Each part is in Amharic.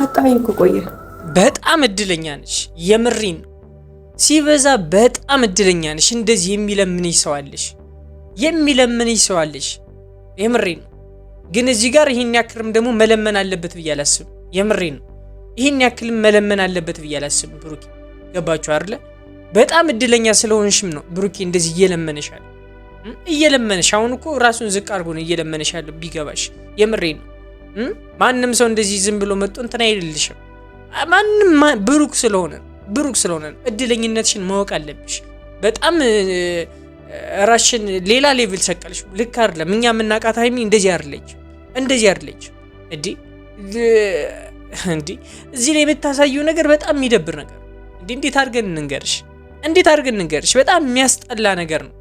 ካጣኸኝ እኮ ቆየ። በጣም እድለኛ ነሽ፣ የምሬን ሲበዛ በጣም እድለኛ ነሽ። እንደዚህ የሚለምንሽ ሰው አለሽ፣ የምሬን ግን እዚህ ጋር ይሄን ያክልም ደግሞ መለመን አለበት ብዬ አላስብም። የምሬን ይሄን ያክልም መለመን አለበት ብዬ አላስብም። ብሩኬ ገባችሁ አይደለ? በጣም እድለኛ ስለሆንሽም ነው ብሩኬ እንደዚህ እየለመነሻል። አሁን እኮ ራሱን ዝቅ አድርጎ ነው እየለመነሻል። ቢገባሽ የምሬን ማንም ሰው እንደዚህ ዝም ብሎ መጥቶ እንትን አይልልሽም። ማንም ብሩክ ስለሆነ እድለኝነትሽን ማወቅ አለብሽ። በጣም ራስሽን ሌላ ሌቭል ሰቀልሽ። ልክ አይደለም። እኛ የምናውቃት ሀይሚ እንደዚህ አይደለች እንዴ እዚህ ላይ የምታሳየው ነገር በጣም የሚደብር ነገር እንዴት አድርገን እንንገርሽ? በጣም የሚያስጠላ ነገር ነው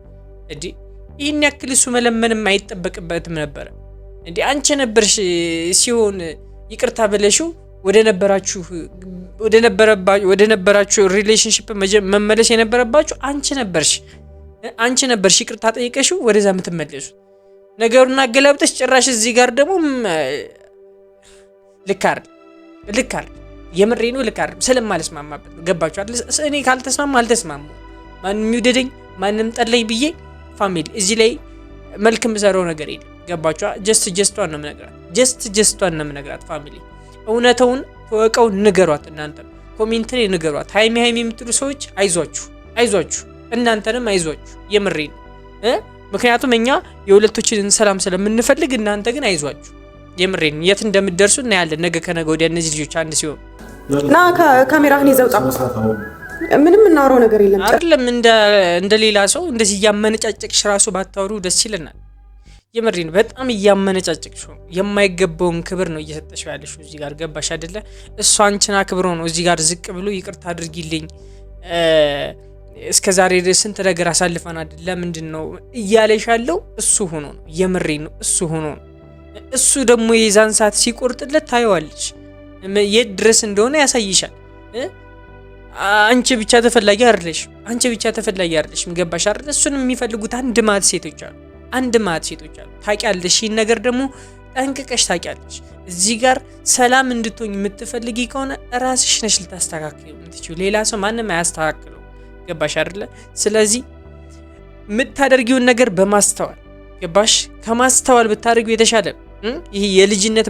ይህን ያክል እሱ መለመንም አይጠበቅበትም ነበረ አንቺ ነበርሽ ሲሆን ይቅርታ ብለሽው ወደ ነበራችሁ ሪሌሽንሺፕ መመለስ የነበረባችሁ አንቺ ነበርሽ ይቅርታ ጠይቀሽው ወደዛ የምትመለሱ። ነገሩን አገላብጠሽ ጭራሽ እዚህ ጋር ደግሞ ልክ አይደል የምሬ ነው። ልክ አይደል ስለማልስማማበት ገባችሁ አይደል? እኔ አልተስማሙ ማንም ይውደደኝ ማንም ጠለኝ ብዬ ፋሚሊ እዚህ ላይ መልክ ምሰራው ነገር የለም። ገባችሁ? ጀስቷን ነው የምነግራት ፋሚሊ እውነታውን ተወቀው ንገሯት። እናንተ ኮሜንት ላይ ንገሯት። ሃይሚ የምትሉ ሰዎች አይዟችሁ እናንተንም አይዟችሁ የምሬ ነው። ምክንያቱም እኛ የሁለቶችን ሰላም ስለምንፈልግ እናንተ ግን አይዟችሁ የምሬ ነው። የት እንደምትደርሱ እናያለን። ነገ ከነገ ወዲያ እነዚህ ልጆች አንድ ሲሆን ና ካሜራህን ይዘውጣ ምንም እናወራው ነገር የለም አይደለም። እንደ ሌላ ሰው እንደዚህ እያመነጫጨቅሽ ራሱ ባታወሩ ደስ ይለናል። የምሬ ነው። በጣም እያመነጫጨቅሽ የማይገባውን ክብር ነው እየሰጠሽው ያለሽ እዚህ ጋር ገባሽ አይደለ? እሱ አንቺን አክብሮ ነው እዚህ ጋር ዝቅ ብሎ ይቅርታ አድርጊልኝ እስከዛሬ ስንት ነገር አሳልፈን አይደል ለምንድን ነው እያለሽ ያለው እሱ ሆኖ ነው። የምሬ ነው። እሱ ሆኖ ነው። እሱ ደግሞ የዛን ሰዓት ሲቆርጥለት ታየዋለሽ የት ድረስ እንደሆነ ያሳይሻል። አንቺ ብቻ ተፈላጊ አይደለሽም ገባሽ አይደል? እሱን የሚፈልጉት አንድ ማት ሴቶች አሉ ታውቂያለሽ። ይህን ነገር ደግሞ ጠንቅቀሽ ታውቂያለሽ። እዚህ ጋር ሰላም እንድትሆኝ የምትፈልጊ ከሆነ ራስሽ ነሽ ልታስተካክል የምትችይው፣ ሌላ ሰው ማንም አያስተካክለው ገባሽ አይደለ? ስለዚህ የምታደርጊውን ነገር በማስተዋል ገባሽ? ከማስተዋል ብታደርጊው የተሻለ። ይሄ የልጅነት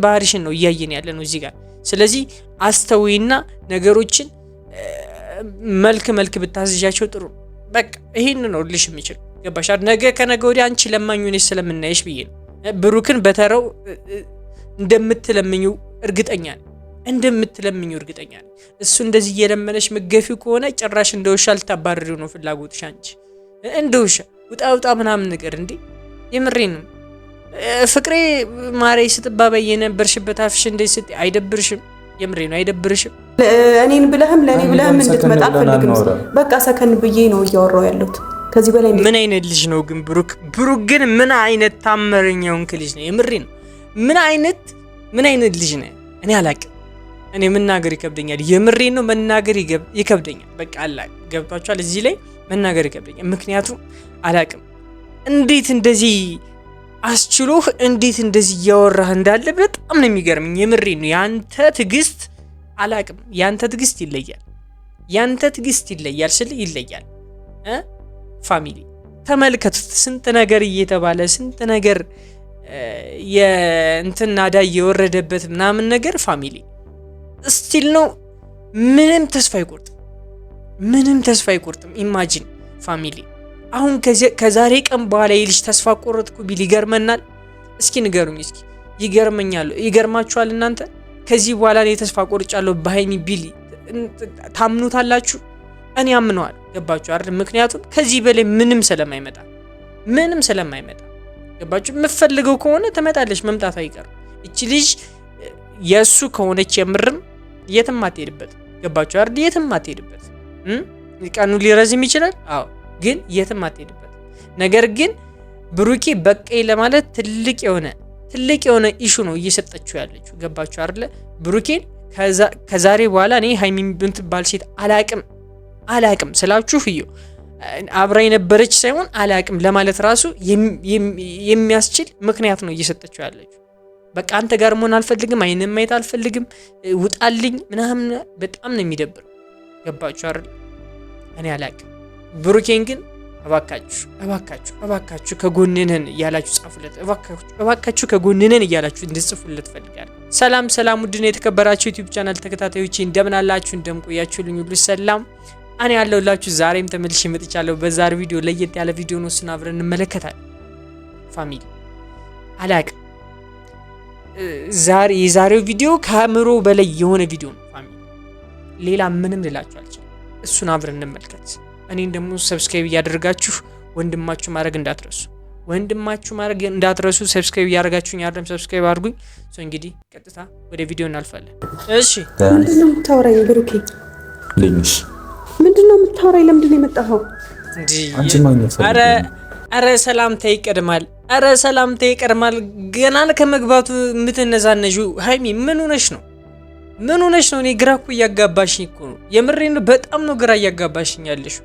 ባህሪሽን ነው እያየን ያለ ነው እዚህ ጋር። ስለዚህ አስተውይና ነገሮችን መልክ ብታስይዣቸው ጥሩ። በቃ ይሄን ነው ልሽ የሚችል ገባሽ? ነገ ከነገ ወዲያ አንቺ ለማኙ ነሽ ስለምናይሽ ብዬ ነው። ብሩክን በተራው እንደምትለምኙ እርግጠኛ ነኝ። እሱ እንደዚህ እየለመነሽ መገፊው ከሆነ ጭራሽ እንደውሻ ልታባርሪው ነው ፍላጎትሽ። አንቺ እንደውሻ ውጣ ምናምን ነገር የምሬን ነው። ፍቅሬ ማሬ ስትባባይ የነበርሽበት አፍሽ እንደዚህ ስትይ አይደብርሽም? የምሬ ነው። አይደብርሽም? እኔን ብለህም ለኔ ብለህም እንድትመጣ አልፈልግም። በቃ ሰከን ብዬ ነው እያወራው ያለሁት። ከዚህ በላይ ምን አይነት ልጅ ነው ግን ብሩክ ግን ምን አይነት ታመረኛውን ልጅ ነው? የምሬ ነው። ምን አይነት ልጅ ነው? እኔ አላቅም። እኔ መናገር ይከብደኛል። የምሬ ነው። መናገር ይከብደኛል። በቃ ገብቷችኋል? እዚህ ላይ መናገር ይከብደኛል። ምክንያቱም አላቅም እንዴት እንደዚህ አስችሎህ እንዴት እንደዚህ እያወራህ እንዳለ በጣም ነው የሚገርምኝ። የምሬ ነው። ያንተ ትዕግስት አላቅም። ያንተ ትዕግስት ይለያል ስል ይለያል። ፋሚሊ ተመልከቱት። ስንት ነገር እየተባለ ስንት ነገር የእንትን ናዳ እየወረደበት ምናምን ነገር ፋሚሊ ስቲል ነው ምንም ተስፋ አይቆርጥም። ኢማጂን ፋሚሊ አሁን ከዛሬ ቀን በኋላ የልጅ ተስፋ ቆረጥኩ ቢል ይገርመናል? እስኪ ንገሩኝ። እስኪ ይገርማችኋል እናንተ? ከዚህ በኋላ እኔ ተስፋ ቆርጫለሁ በሃይሚ ቢል ታምኑታላችሁ? እኔ አምነዋል። ገባችሁ አይደል? ምክንያቱም ከዚህ በላይ ምንም ስለማይመጣ ገባችሁ? የምትፈልገው ከሆነ ትመጣለች፣ መምጣት አይቀርም። እቺ ልጅ የእሱ ከሆነች የምርም የትም አትሄድበት። ገባችሁ አይደል? የትም አትሄድበት። ቀኑ ሊረዝም ይችላል። አዎ ግን የትም አትሄድበት። ነገር ግን ብሩኬ በቀይ ለማለት ትልቅ የሆነ ኢሹ ነው እየሰጠችው ያለችው። ገባችሁ አይደለ? ብሩኬን ከዛሬ በኋላ እኔ ሃይሚ የምትባል ሴት አላቅም ስላችሁ አብራ የነበረች ሳይሆን አላቅም ለማለት ራሱ የሚያስችል ምክንያት ነው እየሰጠችው ያለችው። በቃ አንተ ጋር መሆን አልፈልግም፣ አይንም ማየት አልፈልግም፣ ውጣልኝ ምናምን በጣም ነው የሚደብር። ገባችሁ አይደል? እኔ አላቅም። ብሩኬን ግን እባካችሁ ከጎንነን እያላችሁ ጻፉለት። እባካችሁ ከጎንነን እያላችሁ እንድጽፉለት ፈልጋለሁ። ሰላም ውድና የተከበራችሁ ዩቲዩብ ቻናል ተከታታዮች እንደምን አላችሁ? እንደምቆያችሁልኝ ሁሉ ሰላም እኔ ያለሁላችሁ ዛሬም ተመልሼ መጥቻለሁ። በዛሬው ቪዲዮ ለየት ያለ ቪዲዮ ነው፣ እሱን አብረን እንመለከታለን። ፋሚሊ አላቅም፣ የዛሬው ቪዲዮ ከአእምሮ በላይ የሆነ ቪዲዮ ነው ፋሚሊ። ሌላ ምንም ልላችሁ አልችልም። እሱን አብረን እንመልከት። እኔን ደግሞ ሰብስክራይብ እያደረጋችሁ ወንድማችሁ ማድረግ እንዳትረሱ። ሰብስክራይብ እያደረጋችሁኝ አይደለም? ሰብስክራይብ አድርጉኝ። እንግዲህ ቀጥታ ወደ ቪዲዮ እናልፋለን። እሺ ምንድነው የምታወራኝ ብሩኬ? ምንድነው የምታወራኝ? ለምንድነው የመጣኸው? አረ ሰላምታ ይቀድማል። ገና ከመግባቱ የምትነዛነዡ ሃይሚ ምን ሆነሽ ነው? እኔ ግራ እኮ እያጋባሽኝ እኮ ነው። የምሬን በጣም ነው ግራ እያጋባሽኝ ያለሽ።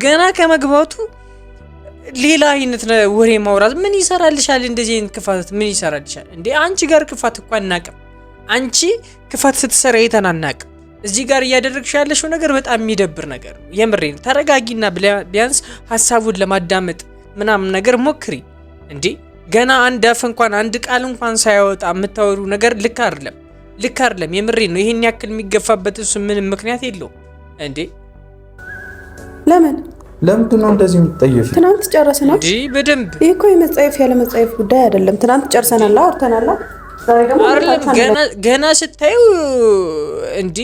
ገና ከመግባቱ ሌላ አይነት ወሬ ማውራት ምን ይሰራልሻል? እንደዚህ አይነት ክፋት ምን ይሰራልሻል እንዴ? አንቺ ጋር ክፋት እኮ አናቅም። አንቺ ክፋት ስትሰራ የተናናቅም። እዚህ ጋር እያደረግሽ ያለሽው ነገር በጣም የሚደብር ነገር ነው። የምሬን ተረጋጊና ቢያንስ ሀሳቡን ለማዳመጥ ምናምን ነገር ሞክሪ እንዴ። ገና አንድ አፍ እንኳን አንድ ቃል እንኳን ሳያወጣ የምታወሩ ነገር ልክ አይደለም። የምሬን ነው። ይሄን ያክል የሚገፋበት እሱ ምንም ምክንያት የለውም እንዴ። ለምንድን ነው እንደዚህ የምትጠየፊ? ትናንት ጨረስናል እንዴ? በደንብ ይሄ እኮ የመጸየፍ ያለ መጸየፍ ጉዳይ አይደለም። ትናንት ጨርሰናል፣ አውርተናል። ዛሬ ደግሞ ገና ስታዩ እንዴ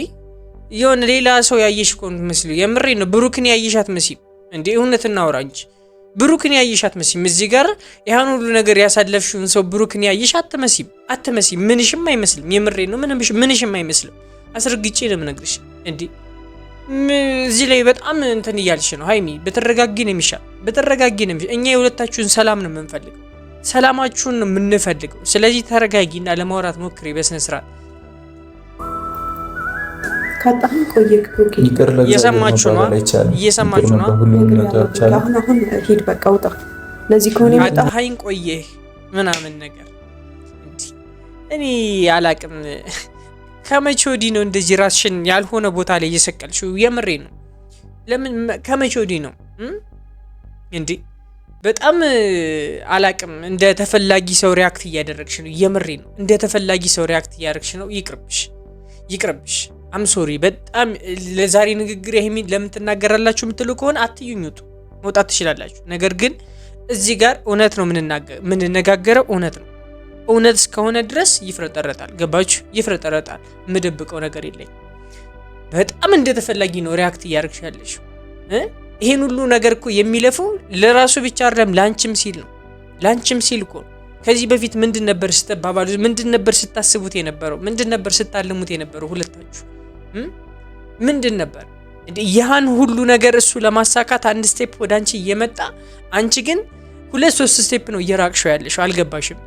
የሆነ ሌላ ሰው ያየሽ እኮ መስሉ። የምሬን ነው። ብሩክን ያየሻት መስይ እንዴ? እውነት እናውራ እንጂ ብሩክን ያየሻት መስይም። እዚህ ጋር ያን ሁሉ ነገር ያሳለፍሽውን ሰው ብሩክን ያየሽ አትመስይም። ምንሽም አይመስልም። የምሬን ነው። ምንሽም አይመስልም። አስረግጬ ነው የምነግርሽ እንዴ። እዚህ ላይ በጣም እንትን እያልሽ ነው ሃይሚ። በተረጋጊ ነው የሚሻል። እኛ የሁለታችሁን ሰላም ነው የምንፈልገው፣ ሰላማችሁን ነው የምንፈልገው። ስለዚህ ተረጋጊና ለማውራት ሞክሪ በስነ ስርዓት። ካጣን ቆየክ ብሩክ፣ እየሰማችሁ ነው። አሁን ሂድ በቃ ውጣ። ለዚህ ከሆነ ይመጣ ሃይን ቆየህ ምናምን ነገር እኔ አላቅም። ከመቼ ወዲህ ነው እንደዚህ ራስሽን ያልሆነ ቦታ ላይ እየሰቀልሽው? የምሬ ነው። ለምን ከመቼ ወዲህ ነው እንዴ? በጣም አላቅም። እንደ ተፈላጊ ሰው ሪያክት እያደረግሽ ነው። የምሬ ነው። እንደ ተፈላጊ ሰው ሪያክት እያደረግሽ ነው። ይቅርብሽ። አም ሶሪ በጣም ለዛሬ ንግግር ይሄን ለምን ትናገራላችሁ የምትሉ ከሆነ አትዩኝ፣ ውጡ፣ መውጣት ትችላላችሁ። ነገር ግን እዚህ ጋር እውነት ነው የምንነጋገረው፣ እውነት እስከሆነ ድረስ ይፍረጠረጣል። ገባችሁ? ይፍረጠረጣል። የምደብቀው ነገር የለኝ። በጣም እንደተፈላጊ ነው ሪያክት እያደረግሽ። ይሄን ሁሉ ነገር እኮ የሚለፈው ለራሱ ብቻ አይደለም፣ ላንቺም ሲል እኮ። ከዚህ በፊት ምንድን ነበር ስትባባሉ? ምንድን ነበር ስታስቡት የነበረው? ምንድን ነበር ስታልሙት የነበረው? ሁለታችሁ ምንድን ነበር? ያን ሁሉ ነገር እሱ ለማሳካት አንድ ስቴፕ ወደ አንቺ እየመጣ አንቺ ግን 2-3 ስቴፕ ነው እየራቅሽው ያለሽው። አልገባሽም?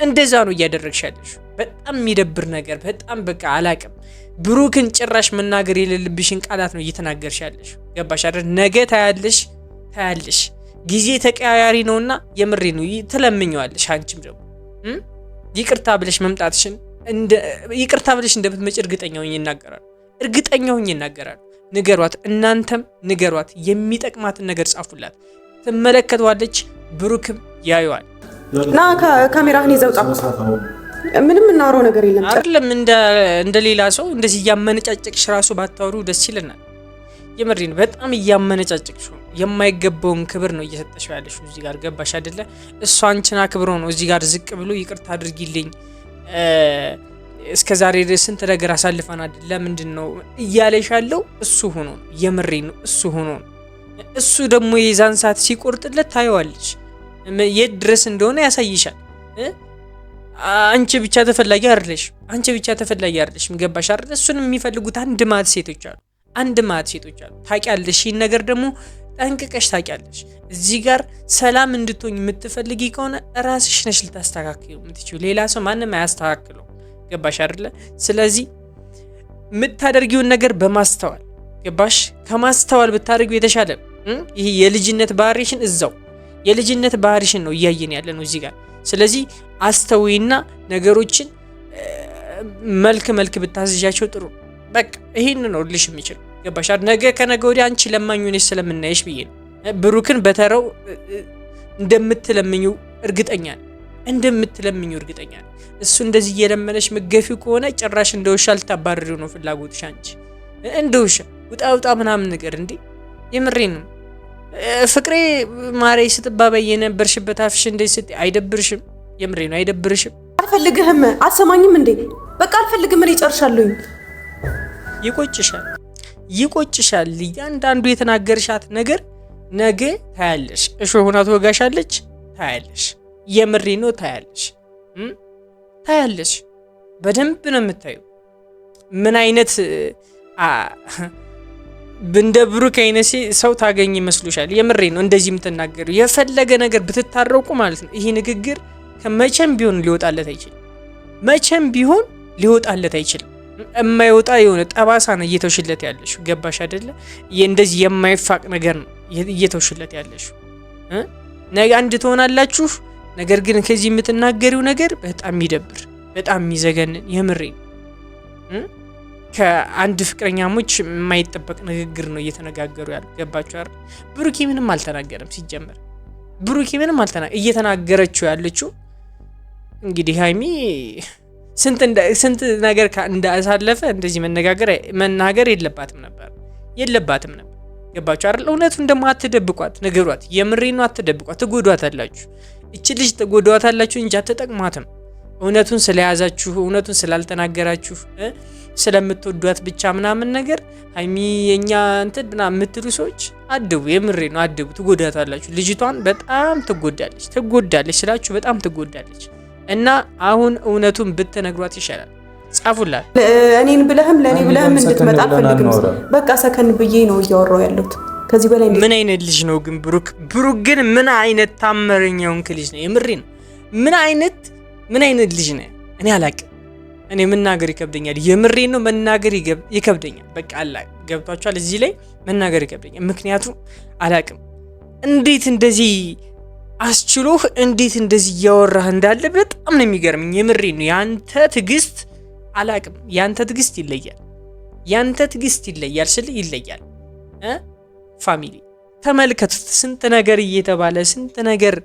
እንደዛ ነው እያደረግሽ ያለሽ። በጣም የሚደብር ነገር። በጣም በቃ አላቅም። ብሩክን ጭራሽ መናገር የሌለብሽን ቃላት ነው እየተናገርሽ ያለሽ። ገባሽ አይደል? ነገ ታያለሽ። ጊዜ ተቀያያሪ ነውና የምሬ ነው ትለምኛለሽ። አንቺም ደግሞ ይቅርታ ብለሽ መምጣትሽን ይቅርታ ብለሽ እንደምትመጪ እርግጠኛ ሆኜ እናገራለሁ። ንገሯት፣ እናንተም ንገሯት። የሚጠቅማትን ነገር ጻፉላት፣ ትመለከቷለች። ብሩክም ያዩዋል። ና ካሜራህን ይዘው ጣፍ። ምንም እናወራው ነገር የለም አይደለም። እንደ ሌላ ሰው እንደዚህ እያመነጫጨቅሽ ራሱ ባታወሩ ደስ ይለናል። የምሬን በጣም እያመነጫጨቅሽ የማይገባውን ክብር ነው እየሰጠሽው ያለሽው እዚህ ጋር። ገባሽ አይደለ? እሷ አንቺን አክብሮ ነው እዚህ ጋር ዝቅ ብሎ ይቅርታ አድርጊልኝ፣ እስከዛሬ ድረስ ስንት ነገር አሳልፈን አይደለ? ምንድነው እያለሽ ያለው? እሱ ሆኖ ነው። የምሬን ነው። እሱ ደግሞ የዛን ሰዓት ሲቆርጥለት ታየዋለሽ። የት ድረስ እንደሆነ ያሳይሻል። አንቺ ብቻ ተፈላጊ አይደለሽ። ገባሽ አይደለ? እሱንም የሚፈልጉት አንድ ማት ሴቶች አሉ። ታውቂያለሽ። ይህን ነገር ደግሞ ጠንቅቀሽ ታውቂያለሽ። እዚህ ጋር ሰላም እንድትሆኝ የምትፈልጊ ከሆነ ራስሽ ነሽ ልታስተካክዩ የምትችይው። ሌላ ሰው ማንም አያስተካክለው። ገባሽ አይደለ? ስለዚህ የምታደርጊውን ነገር በማስተዋል ገባሽ? ከማስተዋል ብታደርጊው የተሻለ። ይሄ የልጅነት ባህሪሽን ነው እያየን ያለ ነው እዚህ ጋር። ስለዚህ አስተውይና ነገሮችን መልክ ብታዝዣቸው ጥሩ። በቃ ይሄን ነው ልሽ የሚችል ገባሽ? ነገ ከነገ ወዲያ አንቺ ለማኙ ነሽ ስለምናይሽ ብዬ ነው። ብሩክን በተራው እንደምትለምኙ እርግጠኛ ነኝ። እሱ እንደዚህ እየለመነሽ መገፊው ከሆነ ጭራሽ እንደውሻ ልታባርሪው ነው ፍላጎትሽ። አንቺ እንደውሻ ውጣ ምናምን ነገር እንዴ! የምሬን ነው። ፍቅሬ ማሬ ስትባባይ የነበርሽበት አፍሽ እንደዚህ ስትይ አይደብርሽም? የምሬን ነው። አይደብርሽም? አልፈልግህም። አሰማኝም እንዴ? በቃ አልፈልግም። እኔ ጨርሻለሁ። ይቆጭሻል። እያንዳንዱ የተናገርሻት ነገር ነገ ታያለሽ። እሾህ ሆና ትወጋሻለች። ታያለሽ። የምሬን ነው። ታያለሽ። በደንብ ነው የምታየው። ምን አይነት እንደ ብሩክ አይነት ሰው ታገኝ ይመስሉሻል? የምሬን ነው። እንደዚህ የምትናገሩ የፈለገ ነገር ብትታረቁ ማለት ነው። ይሄ ንግግር ከመቼም ቢሆን ሊወጣለት አይችልም። የማይወጣ የሆነ ጠባሳ ነው እየተውሽለት ያለሽ። ገባሽ አይደለ? እንደዚህ የማይፋቅ ነገር ነው እየተውሽለት ያለሽ። ነገ አንድ ትሆናላችሁ። ነገር ግን ከዚህ የምትናገሪው ነገር በጣም የሚደብር፣ በጣም የሚዘገንን የምሬን ከአንድ ፍቅረኛሞች የማይጠበቅ ንግግር ነው እየተነጋገሩ ያሉ። ገባችሁ አይደል? ብሩኬ ምንም አልተናገረም። ሲጀመር እየተናገረችው ያለችው እንግዲህ ሀይሚ ስንት ነገር እንዳሳለፈ እንደዚህ መናገር የለባትም ነበር። ገባችሁ አይደል? እውነቱን ደግሞ አትደብቋት፣ ንገሯት። የምሬን ነው። አትደብቋት። ትጎዷታላችሁ። እቺ ልጅ ትጎዷታላችሁ እንጂ አትጠቅሟትም። እውነቱን ስለያዛችሁ፣ እውነቱን ስላልተናገራችሁ፣ ስለምትወዷት ብቻ ምናምን ነገር ሀይሚ የኛ እንትን ምናምን የምትሉ ሰዎች አድቡ። የምሬን ነው። አድቡ። ትጎዳታላችሁ። ልጅቷን በጣም ትጎዳለች ስላችሁ በጣም ትጎዳለች። እና አሁን እውነቱን ብትነግሯት ይሻላል። ጻፉላት። እኔን ብለህም ለእኔ ብለህም እንድትመጣ አልፈልግም። በቃ ሰከን ብዬ ነው እያወራው ያለሁት። ከዚህ በላይ ምን አይነት ልጅ ነው ግን ብሩክ ግን ምን አይነት ታመረኛውን ልጅ ነው? የምሬን ነው። ምን አይነት ልጅ ነው? እኔ አላቅም። እኔ መናገር ይከብደኛል። የምሬን ነው። መናገር ይከብደኛል። በቃ ገብቷችኋል? እዚህ ላይ መናገር ይከብደኛል። ምክንያቱም አላቅም እንዴት እንደዚህ አስችሎህ እንዴት እንደዚህ እያወራህ እንዳለ በጣም ነው የሚገርምኝ። የምሬን ነው። ያንተ ትዕግስት አላቅም። ያንተ ትዕግስት ይለያል ስል ይለያል። ፋሚሊ ተመልከቱት። ስንት ነገር እየተባለ ስንት ነገር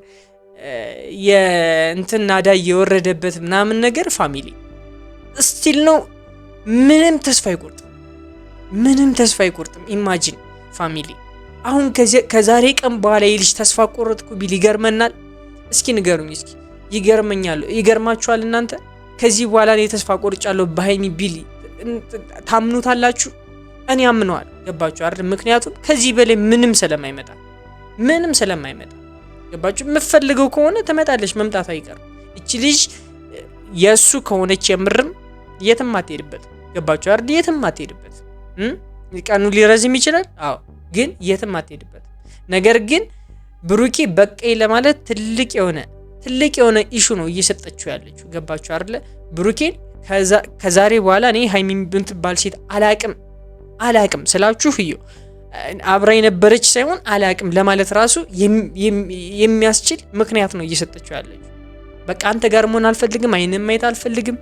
የእንትን ናዳ እየወረደበት ምናምን ነገር ፋሚሊ ስቲል ነው። ምንም ተስፋ አይቆርጥም። ኢማጂን ፋሚሊ አሁን ከዛሬ ቀን በኋላ የልጅ ተስፋ ቆረጥኩ ቢል ይገርመናል? እስኪ ንገሩኝ። እስኪ ይገርማችኋል እናንተ? ከዚህ በኋላ እኔ ተስፋ ቆርጫለሁ በሀይሚ ቢል ታምኑታላችሁ? እኔ አምነዋል። ገባችሁ አይደል? ምክንያቱም ከዚህ በላይ ምንም ስለማይመጣ ገባችሁ? የምትፈልገው ከሆነ ትመጣለች፣ መምጣት አይቀርም። እቺ ልጅ የእሱ ከሆነች የምርም የትም አትሄድበት። ገባችሁ አይደል? የትም አትሄድበት። ቀኑ ሊረዝም ይችላል። አዎ ግን የትም አትሄድበት። ነገር ግን ብሩኬ በቀይ ለማለት ትልቅ የሆነ ኢሹ ነው እየሰጠችው ያለችው። ገባችሁ አይደለ? ብሩኬን ከዛሬ በኋላ እኔ ሀይሚ የምትባል ሴት አላቅም ስላችሁ አብራ የነበረች ሳይሆን አላቅም ለማለት ራሱ የሚያስችል ምክንያት ነው እየሰጠችው ያለችው። በቃ አንተ ጋር መሆን አልፈልግም፣ አይንም ማየት አልፈልግም፣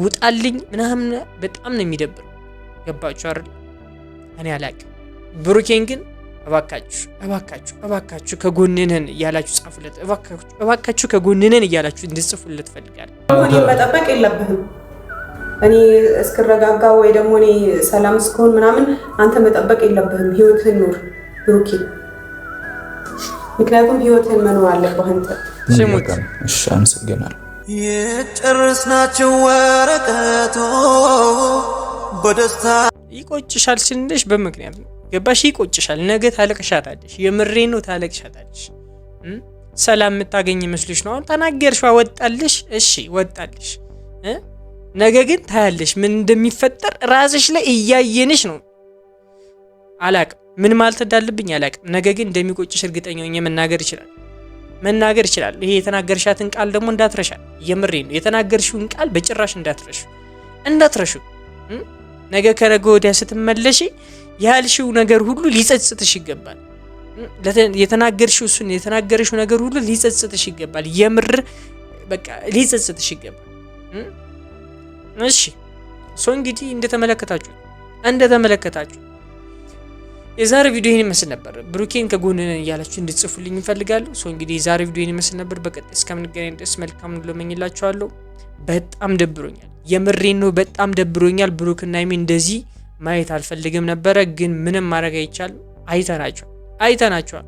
ውጣልኝ ምናምን። በጣም ነው የሚደብረው። ገባችሁ አይደል? እኔ አላቅም። ብሩኬን ግን እባካችሁ ከጎንነን እያላችሁ ጻፉለት። እባካችሁ ከጎንነን እያላችሁ እንድጽፉለት ፈልጋለሁ። እኔ መጠበቅ የለብህም። እኔ እስክረጋጋ ወይ ደግሞ እኔ ሰላም እስከሆን ምናምን አንተ መጠበቅ የለብህም። ህይወትህን ኑር ብሩኬ። ምክንያቱም ህይወትህን መኖር አለብህ አንተ። ስሙት። እሺ፣ አመሰግናለሁ። የጨረስናቸው ወረቀቶ በደስታ ይቆጭሻል ስንልሽ በምክንያት ነው። ገባሽ? ይቆጭሻል። ነገ ታለቅሻታለሽ። የምሬን ነው፣ ታለቅሻታለሽ። ሰላም የምታገኝ መስልሽ ነው። አሁን ተናገርሽው፣ ወጣልሽ። እሺ ወጣልሽ። ነገ ግን ታያለሽ ምን እንደሚፈጠር ራስሽ ላይ እያየንሽ ነው። አላቅም ምን ማለት እንዳለብኝ አላቅም። ነገ ግን እንደሚቆጭሽ እርግጠኛ ሆኜ መናገር ይችላል። ይሄ የተናገርሻትን ቃል ደግሞ እንዳትረሻ። የምሬን ነው። የተናገርሽውን ቃል በጭራሽ እንዳትረሹ። ነገ ከነገ ወዲያ ስትመለሺ ያልሽው ነገር ሁሉ ሊጸጽትሽ ይገባል። የተናገርሽው ነገር ሁሉ ሊጸጽትሽ ይገባል። የምር በቃ ሊጸጽትሽ ይገባል። እሺ እንግዲህ እንደተመለከታችሁ የዛሬ ቪዲዮ ይሄን ይመስል ነበር። ብሩኬን ከጎን ነን እያላችሁ እንድትጽፉልኝ እንፈልጋለሁ። እንግዲህ የዛሬ ቪዲዮ ይሄን ይመስል ነበር። በቀጣይ እስከምንገናኝ ድረስ መልካም ሁሉ እመኝላችኋለሁ። በጣም ደብሮኛል፣ የምሬን ነው፣ በጣም ደብሮኛል። ብሩክና ሀይሚ እንደዚህ ማየት አልፈልግም ነበረ፣ ግን ምንም ማድረግ አይቻልም። አይተናቸዋል።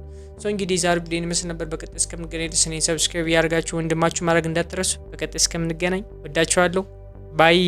እንግዲህ የዛሬ ቪዲዮ ይሄን ይመስል ነበር። በቀጣይ እስከምንገናኝ ድረስ እኔን ሰብስክራይብ ያደርጋችሁ ወንድማችሁ ማድረግ እንዳትረሱ። በቀጣይ እስከምንገናኝ ወዳችኋለሁ። ባይ